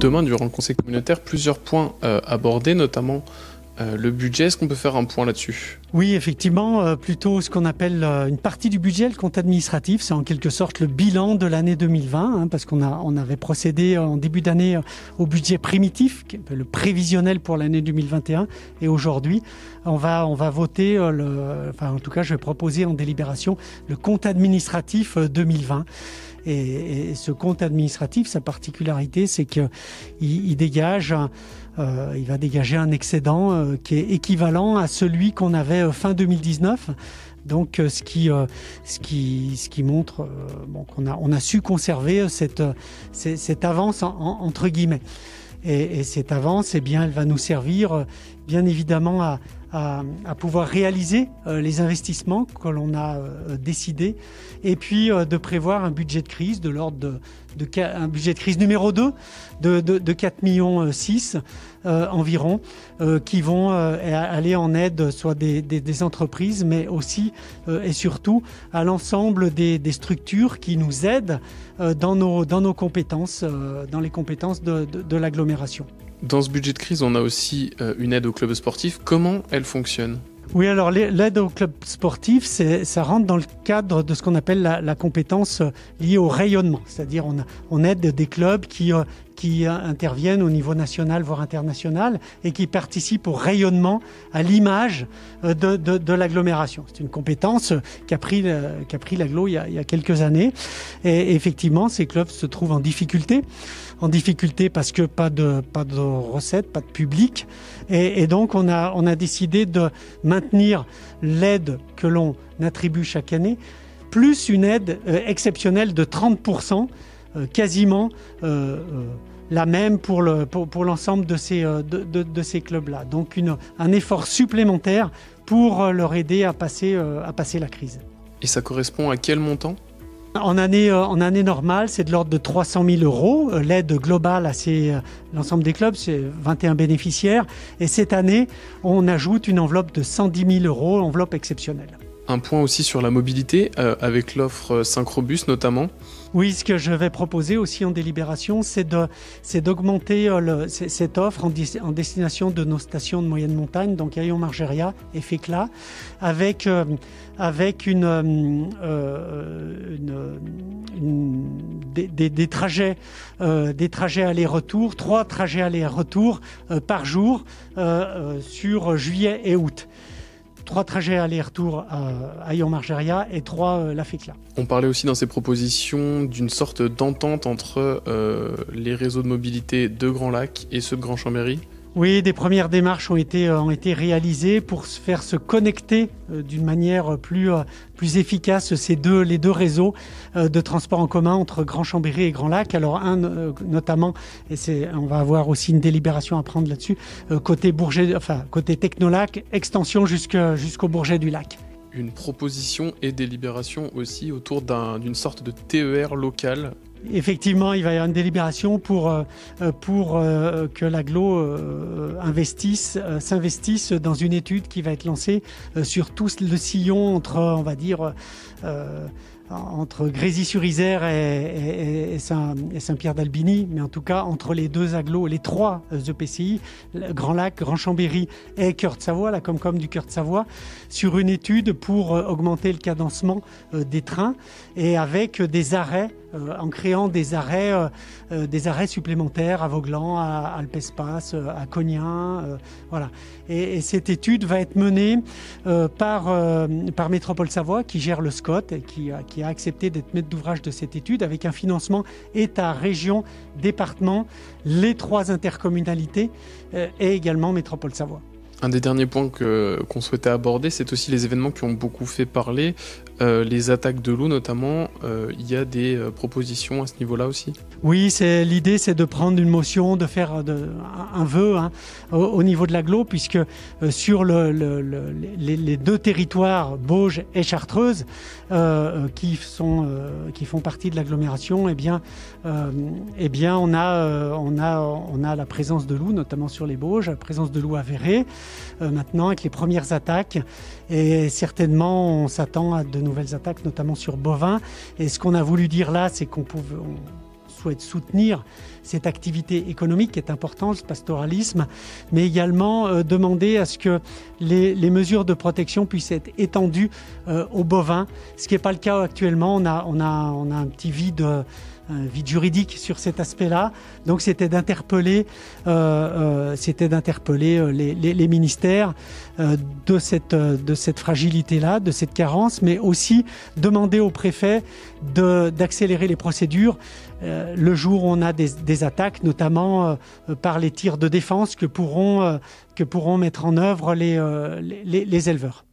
demain, durant le conseil communautaire, plusieurs points abordés, notamment le budget. Est-ce qu'on peut faire un point là-dessus ? Oui, effectivement, plutôt ce qu'on appelle une partie du budget, le compte administratif. C'est en quelque sorte le bilan de l'année 2020, parce qu'on avait procédé en début d'année au budget primitif, le prévisionnel pour l'année 2021. Et aujourd'hui, on va voter, en tout cas, je vais proposer en délibération le compte administratif 2020. Et ce compte administratif, sa particularité, c'est qu'il dégage... il va dégager un excédent qui est équivalent à celui qu'on avait fin 2019. Donc, ce qui montre qu'on a su conserver cette avance entre guillemets. Et cette avance, elle va nous servir bien évidemment à pouvoir réaliser les investissements que l'on a décidés, et puis de prévoir un budget de crise de l'ordre un budget de crise numéro 2 de 4,6 millions environ, qui vont aller en aide soit des entreprises, mais aussi et surtout à l'ensemble des structures qui nous aident dans nos compétences, dans les compétences de l'agglomération. Dans ce budget de crise, on a aussi une aide aux clubs sportifs. Comment elle fonctionne ? Oui, alors l'aide aux clubs sportifs, ça rentre dans le cadre de ce qu'on appelle la compétence liée au rayonnement. C'est-à-dire on aide des clubs qui interviennent au niveau national, voire international, et qui participent au rayonnement, à l'image de l'agglomération. C'est une compétence qu'a pris l'agglo il y a quelques années. Et effectivement, ces clubs se trouvent en difficulté parce que pas de recettes, pas de public. Et donc on a décidé de maintenir l'aide que l'on attribue chaque année, plus une aide exceptionnelle de 30%, quasiment la même pour l'ensemble de ces clubs-là. Donc un effort supplémentaire pour leur aider à passer la crise. Et ça correspond à quel montant ? En année normale, c'est de l'ordre de 300 000 euros. L'aide globale à l'ensemble des clubs, c'est 21 bénéficiaires. Et cette année, on ajoute une enveloppe de 110 000 euros, enveloppe exceptionnelle. Un point aussi sur la mobilité, avec l'offre Synchrobus notamment. Oui, ce que je vais proposer aussi en délibération, c'est d'augmenter cette offre en destination de nos stations de moyenne montagne, donc Aillon-Margeria et Fécla, avec des trajets aller-retour, 3 trajets aller-retour par jour sur juillet et août. 3 trajets aller-retour à Aillon-Margeria et 3 la Fécla. On parlait aussi dans ces propositions d'une sorte d'entente entre les réseaux de mobilité de Grand Lac et ceux de Grand Chambéry. Oui, des premières démarches ont été réalisées pour faire se connecter d'une manière plus efficace les deux réseaux de transport en commun entre Grand Chambéry et Grand Lac. Alors notamment, et on va avoir aussi une délibération à prendre là-dessus, côté Technolac, extension jusqu'au Bourget du Lac. Une proposition et délibération aussi autour d'une sorte de TER local. Effectivement, il va y avoir une délibération pour que l'agglo s'investisse dans une étude qui va être lancée sur tout le sillon entre Grésy-sur-Isère et Saint-Pierre-d'Albigny, mais en tout cas entre les deux agglos, les 3 EPCI, Grand Lac, Grand Chambéry et Cœur de Savoie, la Comcom du Cœur de Savoie, sur une étude pour augmenter le cadencement des trains et avec des arrêts, en créant des arrêts supplémentaires à Vauglan, à Alpespace, à Cognin, voilà. Et cette étude va être menée par Métropole Savoie, qui gère le SCOT et qui a accepté d'être maître d'ouvrage de cette étude, avec un financement État, région, département, les 3 intercommunalités et également Métropole Savoie. Un des derniers points qu'on souhaitait aborder, c'est aussi les événements qui ont beaucoup fait parler, les attaques de loups notamment. Il y a des propositions à ce niveau-là aussi ? Oui, l'idée c'est de prendre une motion, de faire un vœu au niveau de l'agglo, puisque sur les 2 territoires, Bauges et Chartreuse, qui font partie de l'agglomération, on a la présence de loups, notamment sur les Bauges, la présence de loups avérée. Maintenant, avec les premières attaques, et certainement on s'attend à de nouvelles attaques, notamment sur bovins. Et ce qu'on a voulu dire là, c'est qu'on souhaite soutenir cette activité économique qui est importante, le pastoralisme, mais également demander à ce que les mesures de protection puissent être étendues aux bovins, ce qui n'est pas le cas actuellement. On a un petit vide juridique sur cet aspect-là. Donc c'était d'interpeller les ministères de cette fragilité-là, de cette carence, mais aussi demander au préfet d'accélérer les procédures le jour où on a des attaques, notamment par les tirs de défense que pourront mettre en œuvre les éleveurs.